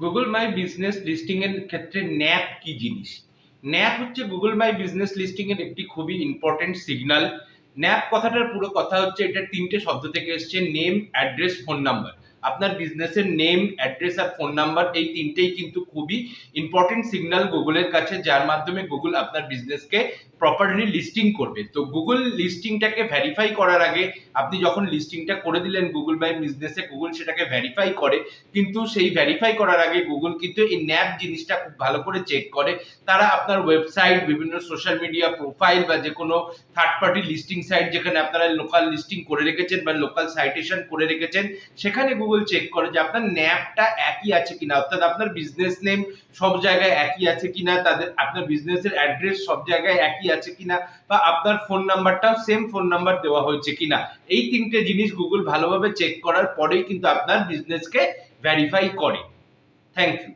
Google my business listing এর ক্ষেত্রে nap কি জিনিস? ন্যাপ হচ্ছে গুগল মাই বিজনেস লিস্টিং এর একটি খুবই ইম্পর্টেন্ট সিগন্যাল। ন্যাপ কথাটার পুরো কথা হচ্ছে, এটা তিনটে শব্দ থেকে এসছে: নেম, অ্যাড্রেস, ফোন নাম্বার। আপনার বিজনেসের নেম, অ্যাড্রেস আর ফোন নাম্বার, এই তিনটেই কিন্তু খুবই ইম্পর্টেন্ট সিগন্যাল গুগলের কাছে, যার মাধ্যমে গুগল আপনার বিজনেসকে প্রপারলি লিস্টিং করবে। তো গুগল লিস্টিংটাকে ভেরিফাই করার আগে, আপনি যখন লিস্টিংটা করে দিলেন গুগল মাই বিজনেসে, গুগল সেটাকে ভেরিফাই করে, কিন্তু সেই ভেরিফাই করার আগে গুগল কিন্তু এই ন্যাপ জিনিসটা খুব ভালো করে চেক করে। তারা আপনার ওয়েবসাইট, বিভিন্ন সোশ্যাল মিডিয়া প্রোফাইল বা যে কোনো থার্ড পার্টি লিস্টিং সাইট যেখানে আপনারা লোকাল লিস্টিং করে রেখেছেন বা লোকাল সাইটেশন করে রেখেছেন, সেখানে গুগল চেক করে যে আপনার ন্যাপটা একই আছে কিনা, অর্থাৎ আপনার বিজনেস নেম সব জায়গায় একই আছে কিনা, আপনার বিজনেসের অ্যাড্রেস সব জায়গায় একই আছে কিনা, বা আপনার ফোন নাম্বারটাও সেম ফোন নাম্বার দেওয়া হয়েছে কিনা। এই তিনটে জিনিস গুগল ভালোভাবে চেক করার পরেই কিন্তু আপনার বিজনেসকে ভেরিফাই করে। Thank you.